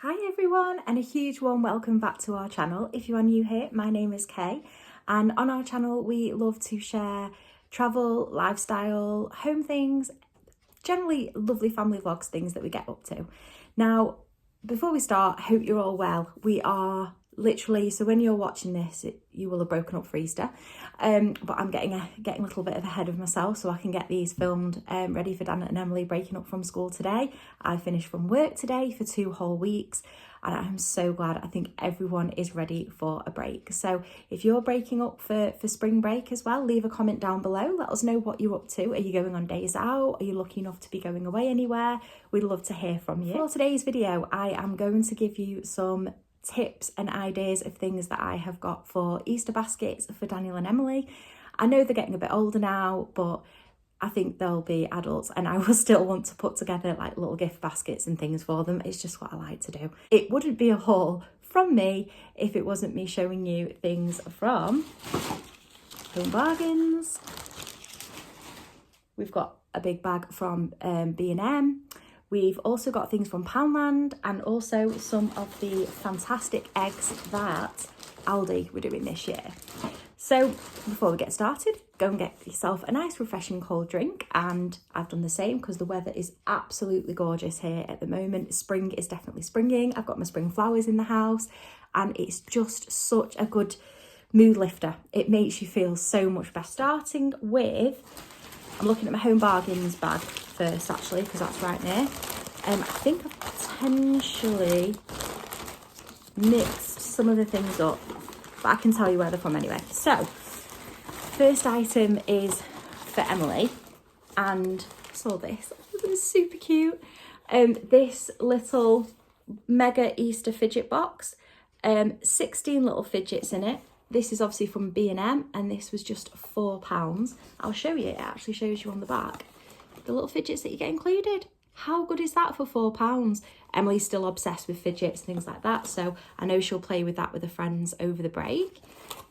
Hi everyone, and a huge warm welcome back to our channel. If you are new here, my name is Kay, and on our channel we love to share travel, lifestyle, home things, generally lovely family vlogs, things that we get up to. Now, before we start, I hope you're all well. We are literally, so when you're watching this, you will have broken up for Easter, but I'm getting a little bit ahead of myself so I can get these filmed ready for Dan and Emily breaking up from school today. I finished from work today for 2 whole weeks, and I'm so glad. I think everyone is ready for a break. So if you're breaking up for spring break as well, leave a comment down below. Let us know what you're up to. Are you going on days out? Are you lucky enough to be going away anywhere? We'd love to hear from you. For today's video, I am going to give you some tips and ideas of things that I have got for Easter baskets for Daniel and Emily. I know they're getting a bit older now, but I think they'll be adults and I will still want to put together like little gift baskets and things for them. It's just what I like to do. It wouldn't be a haul from me if it wasn't me showing you things from Home Bargains. We've got a big bag from B&M. We've also got things from Poundland and also some of the fantastic eggs that Aldi were doing this year. So before we get started, go and get yourself a nice refreshing cold drink, and I've done the same because the weather is absolutely gorgeous here at the moment. Spring is definitely springing. I've got my spring flowers in the house and it's just such a good mood lifter. It makes you feel so much better. Starting with, I'm looking at my Home Bargains bag first actually because that's right near. I think I've potentially mixed some of the things up, but I can tell you where they're from anyway. So first item is for Emily, and I saw this. It was super cute. This little mega Easter fidget box, 16 little fidgets in it. This is obviously from B&M and this was just £4. I'll show you, it actually shows you on the back the little fidgets that you get included. How good is that for £4? Emily's still obsessed with fidgets, things like that, so I know she'll play with that with her friends over the break.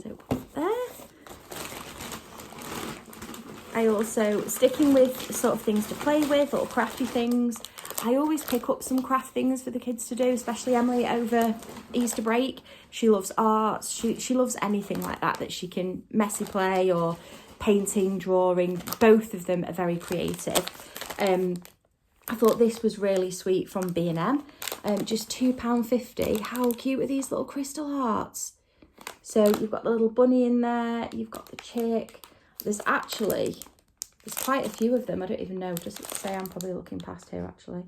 So put that there. I also, sticking with sort of things to play with, little crafty things, I always pick up some craft things for the kids to do, especially Emily over Easter break. She loves art, she loves anything like that she can messy play, or painting, drawing. Both of them are very creative. I thought this was really sweet from B&M, just £2.50. How cute are these little crystal hearts? So you've got the little bunny in there, you've got the chick. There's quite a few of them. I don't even know, just say I'm probably looking past here actually.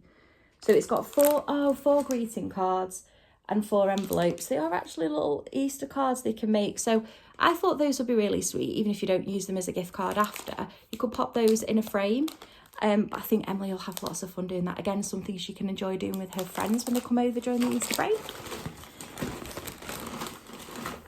So it's got four greeting cards and 4 envelopes. They are actually little Easter cards they can make. So I thought those would be really sweet, even if you don't use them as a gift card after. You could pop those in a frame. But I think Emily will have lots of fun doing that. Again, something she can enjoy doing with her friends when they come over during the Easter break.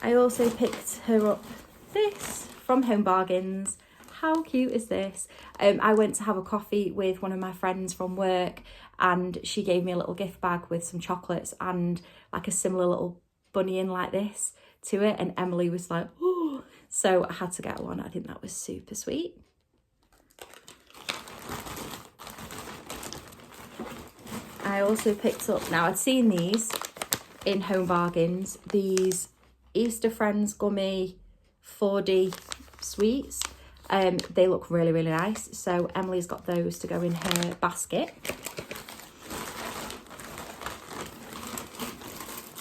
I also picked her up this from Home Bargains. How cute is this? I went to have a coffee with one of my friends from work and she gave me a little gift bag with some chocolates and like a similar little bunny in like this to it, and Emily was like, oh, so I had to get one. I think that was super sweet. I also picked up, now I'd seen these in Home Bargains, these Easter Friends Gummy 4D sweets. They look really, really nice. So Emily's got those to go in her basket.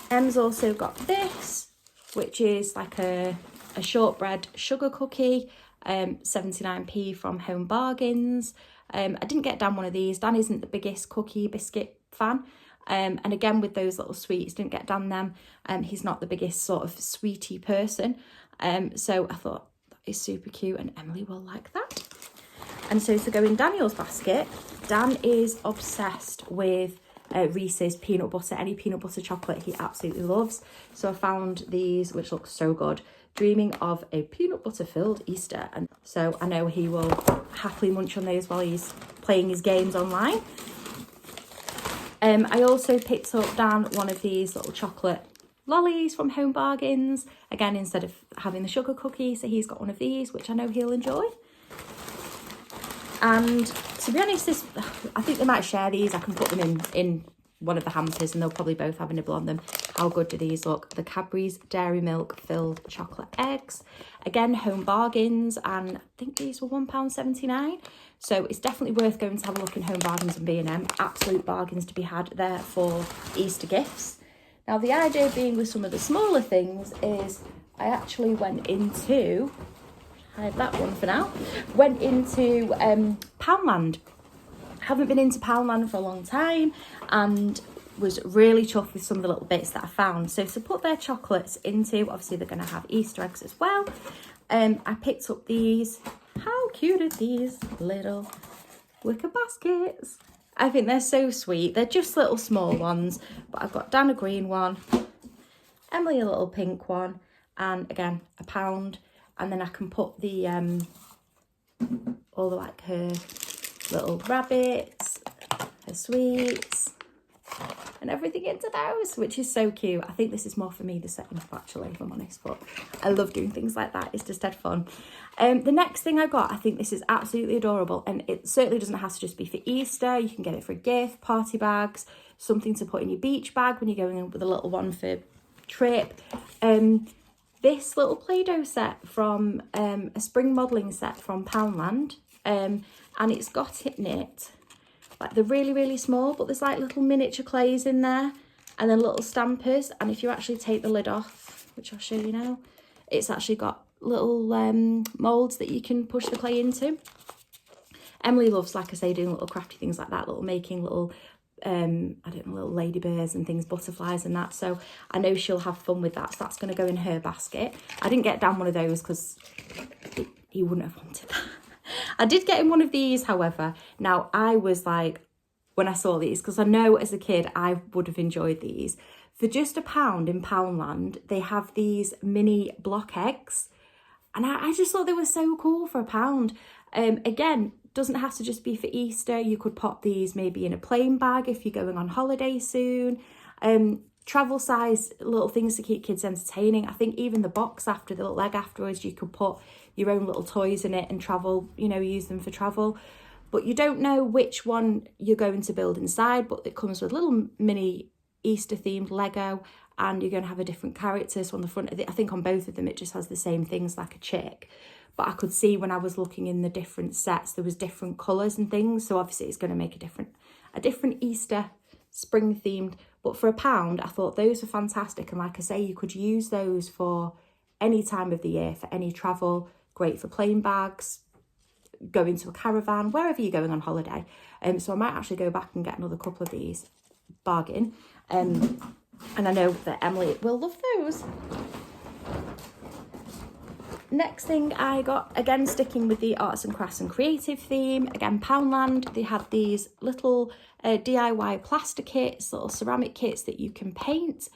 Em's also got this, which is like a shortbread sugar cookie, 79p from Home Bargains. I didn't get Dan one of these. Dan isn't the biggest cookie biscuit fan. And again, with those little sweets, didn't get Dan them. He's not the biggest sort of sweetie person. So I thought that is super cute and Emily will like that. And so to go in Daniel's basket, Dan is obsessed with Reese's peanut butter. Any peanut butter chocolate he absolutely loves. So I found these, which look so good. Dreaming of a peanut butter filled Easter, and so I know he will happily munch on those while he's playing his games online. I also picked up Dan one of these little chocolate lollies from Home Bargains, again instead of having the sugar cookie, so he's got one of these which I know he'll enjoy. And to be honest, I think they might share these. I can put them in one of the hampers, and they'll probably both have a nibble on them. How good do these look? The Cadbury's Dairy Milk filled chocolate eggs. Again, home bargains, and I think these were £1.79. So it's definitely worth going to have a look in Home Bargains and B&M. Absolute bargains to be had there for Easter gifts. Now, the idea being with some of the smaller things is I actually went into, hide that one for now, went into Poundland. Haven't been into Poundland for a long time, and was really chuffed with some of the little bits that I found. So to put their chocolates into, obviously they're going to have Easter eggs as well. I picked up these. How cute are these little wicker baskets? I think they're so sweet. They're just little small ones, but I've got Dan a green one, Emily a little pink one, and again £1. And then I can put the all the like her little rabbits, her sweets, and everything into those, which is so cute. I think this is more for me, the setting up, actually, if I'm honest, but I love doing things like that. It's just dead fun. The next thing I got, I think this is absolutely adorable, and it certainly doesn't have to just be for Easter. You can get it for a gift, party bags, something to put in your beach bag when you're going in with a little one for trip. This little Play-Doh set from a spring modelling set from Poundland, and it's got in it like the really, really small, but there's like little miniature clays in there, and then little stampers. And if you actually take the lid off, which I'll show you now, it's actually got little moulds that you can push the clay into. Emily loves, like I say, doing little crafty things like that, little making little I don't know, little ladybirds and things, butterflies and that. So I know she'll have fun with that. So that's going to go in her basket. I didn't get Dan one of those because he wouldn't have wanted that. I did get him one of these, however. Now, I was like, when I saw these, because I know as a kid I would have enjoyed these. For just £1 in Poundland, they have these mini block eggs. And I just thought they were so cool for £1. Again, doesn't have to just be for Easter. You could pop these maybe in a plain bag if you're going on holiday soon. Travel size little things to keep kids entertaining. I think even the box after, the little egg afterwards, you could put your own little toys in it and travel, you know, use them for travel. But you don't know which one you're going to build inside, but it comes with little mini Easter themed Lego, and you're going to have a different character. So on the front of it, I think on both of them, it just has the same things like a chick. But I could see when I was looking in the different sets, there was different colours and things. So obviously it's going to make a different Easter spring themed. But for £1, I thought those were fantastic. And like I say, you could use those for any time of the year, for any travel. Great for plain bags, going to a caravan, wherever you're going on holiday. So I might actually go back and get another couple of these. Bargain. And I know that Emily will love those. Next thing I got, again sticking with the arts and crafts and creative theme, again Poundland, they had these little DIY plaster kits, little ceramic kits that you can paint.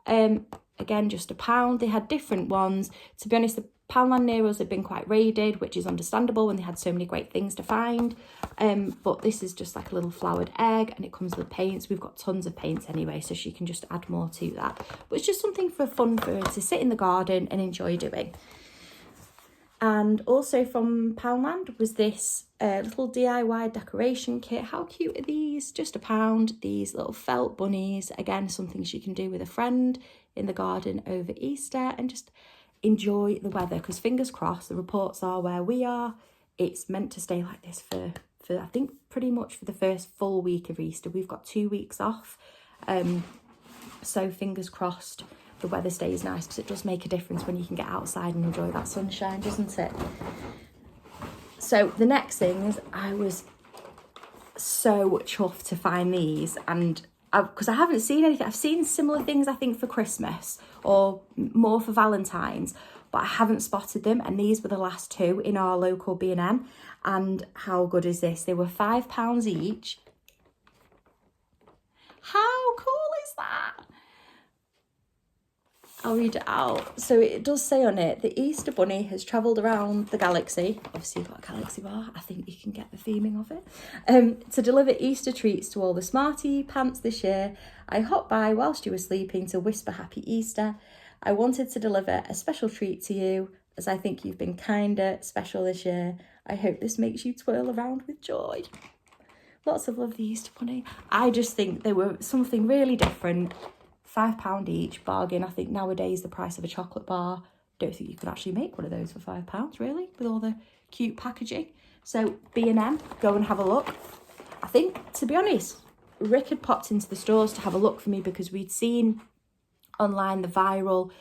Again, just £1. They had different ones. To be honest, the Poundland near us had been quite raided, which is understandable when they had so many great things to find. But this is just like a little flowered egg, and it comes with paints. We've got tons of paints anyway, so she can just add more to that. But it's just something for fun for her to sit in the garden and enjoy doing. And also from Poundland was this little DIY decoration kit. How cute are these? Just £1. These little felt bunnies. Again, something she can do with a friend in the garden over Easter and just enjoy the weather. Because fingers crossed, the reports are where we are, it's meant to stay like this for I think pretty much for the first full week of Easter. We've got 2 weeks off. So fingers crossed the weather stays nice, because it does make a difference when you can get outside and enjoy that sunshine, doesn't it? So the next thing is, I was so chuffed to find these, and because I haven't seen anything. I've seen similar things, I think, for Christmas or more for Valentine's, but I haven't spotted them, and these were the last 2 in our local B&M. And how good is this? They were £5 each. How cool is that? I'll read it out. So it does say on it, the Easter Bunny has travelled around the galaxy. Obviously you've got a galaxy bar. I think you can get the theming of it. To deliver Easter treats to all the smarty pants this year. I hopped by whilst you were sleeping to whisper Happy Easter. I wanted to deliver a special treat to you, as I think you've been kinder, special this year. I hope this makes you twirl around with joy. Lots of love the Easter Bunny. I just think they were something really different. £5 each, bargain. I think nowadays the price of a chocolate bar, don't think you could actually make one of those for £5, really, with all the cute packaging. So B&M, go and have a look. I think, to be honest, Rick had popped into the stores to have a look for me because we'd seen online the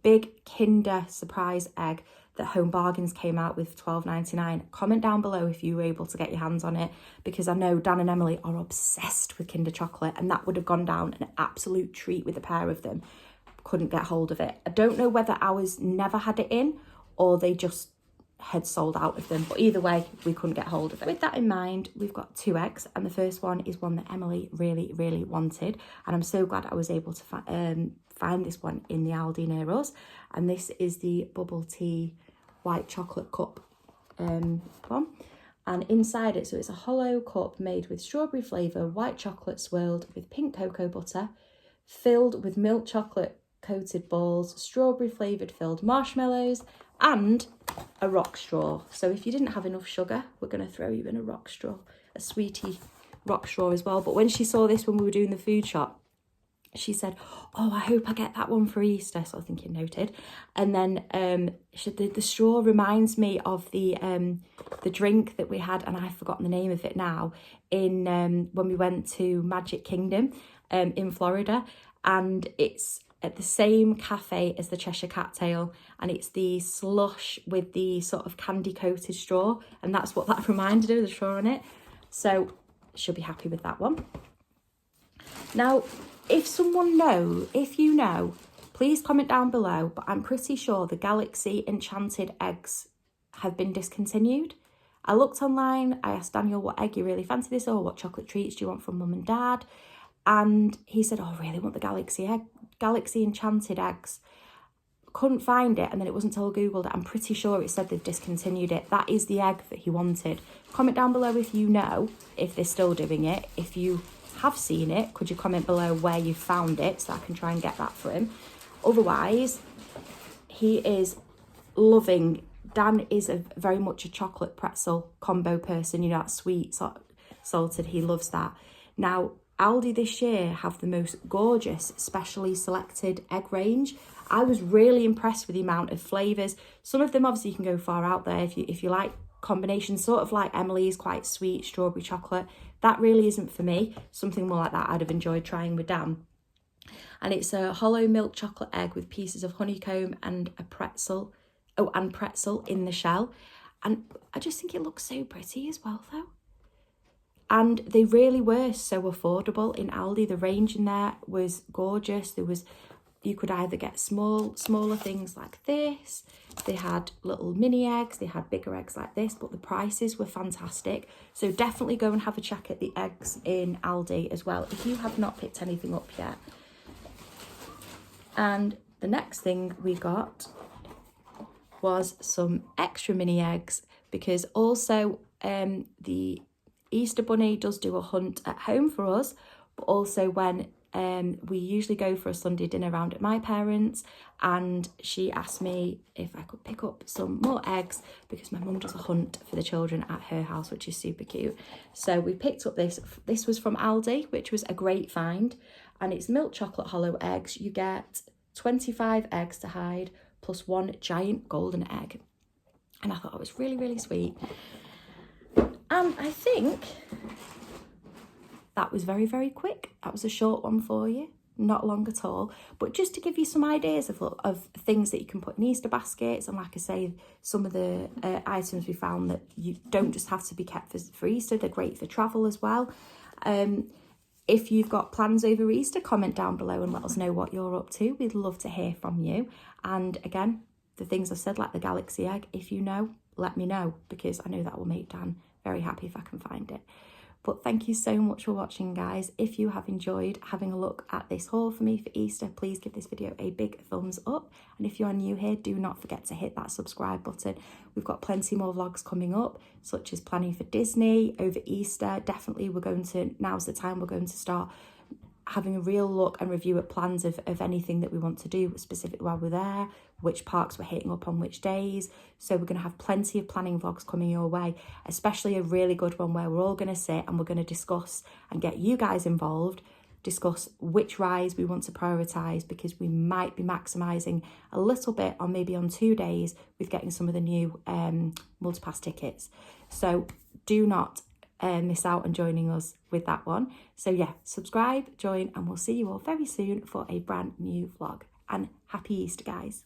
big Kinder surprise egg that Home Bargains came out with £12.99. Comment down below if you were able to get your hands on it, because I know Dan and Emily are obsessed with Kinder chocolate, and that would have gone down an absolute treat with a pair of them. Couldn't get hold of it. I don't know whether ours never had it in or they just had sold out of them, but either way we couldn't get hold of it. With that in mind, we've got 2 eggs, and the first one is one that Emily really wanted, and I'm so glad I was able to find this one in the Aldi near us. And this is the bubble tea white chocolate cup one, and inside it, so it's a hollow cup made with strawberry flavour, white chocolate swirled with pink cocoa butter, filled with milk chocolate coated balls, strawberry flavoured filled marshmallows, and a rock straw. So if you didn't have enough sugar, we're going to throw you in a rock straw, a sweetie rock straw as well. But when she saw this when we were doing the food shop, she said, oh, I hope I get that one for Easter. So I was thinking, noted. And then the straw reminds me of the drink that we had, and I've forgotten the name of it now, in when we went to Magic Kingdom in Florida, and it's at the same cafe as the Cheshire Cattail, and it's the slush with the sort of candy coated straw, and that's what that reminded her, the straw on it. So she'll be happy with that one. Now, if you know, please comment down below, but I'm pretty sure the Galaxy Enchanted eggs have been discontinued. I looked online, I asked Daniel what egg you really fancy this, or what chocolate treats do you want from mum and dad? And he said, oh, I really want the Galaxy Enchanted eggs. Couldn't find it, and then it wasn't until I Googled it, I'm pretty sure it said they've discontinued it. That is the egg that he wanted. Comment down below if you know if they're still doing it. If you have seen it, could you comment below where you found it so I can try and get that for him? Otherwise, he is loving. Dan is very much a chocolate pretzel combo person, you know, that sweet, salted, he loves that. Now, Aldi this year have the most gorgeous, specially selected egg range. I was really impressed with the amount of flavours. Some of them, obviously, you can go far out there if you like combinations, sort of like Emily's, quite sweet, strawberry chocolate. That really isn't for me. Something more like that I'd have enjoyed trying with Dan. And it's a hollow milk chocolate egg with pieces of honeycomb and a pretzel. Oh, and pretzel in the shell. And I just think it looks so pretty as well, though. And they really were so affordable in Aldi. The range in there was gorgeous. You could either get smaller things like this. They had little mini eggs. They had bigger eggs like this, but the prices were fantastic. So definitely go and have a check at the eggs in Aldi as well, if you have not picked anything up yet. And the next thing we got was some extra mini eggs, because also the Easter Bunny does do a hunt at home for us, but also when we usually go for a Sunday dinner round at my parents', and she asked me if I could pick up some more eggs because my mum does a hunt for the children at her house, which is super cute. So we picked up this. This was from Aldi, which was a great find, and it's milk chocolate hollow eggs. You get 25 eggs to hide plus 1 giant golden egg, and I thought it was really sweet. And I think that was very quick. That was a short one for you, not long at all. But just to give you some ideas of things that you can put in Easter baskets, and like I say, some of the items we found that you don't just have to be kept for Easter, they're great for travel as well. If you've got plans over Easter, comment down below and let us know what you're up to. We'd love to hear from you. And again, the things I've said, like the Galaxy egg, if you know, let me know, because I know that will make Dan very happy if I can find it. But thank you so much for watching, guys. If you have enjoyed having a look at this haul for me for Easter, please give this video a big thumbs up. And if you are new here, do not forget to hit that subscribe button. We've got plenty more vlogs coming up, such as planning for Disney over Easter. Definitely now's the time we're going to start having a real look and review at plans of anything that we want to do specifically while we're there, which parks we're hitting up on which days. So we're going to have plenty of planning vlogs coming your way, especially a really good one where we're all going to sit and we're going to discuss and get you guys involved, discuss which rides we want to prioritise, because we might be maximising a little bit on maybe on 2 days with getting some of the new multipass tickets. So do not miss out on joining us with that one. So yeah, subscribe, join, and we'll see you all very soon for a brand new vlog. And happy Easter, guys.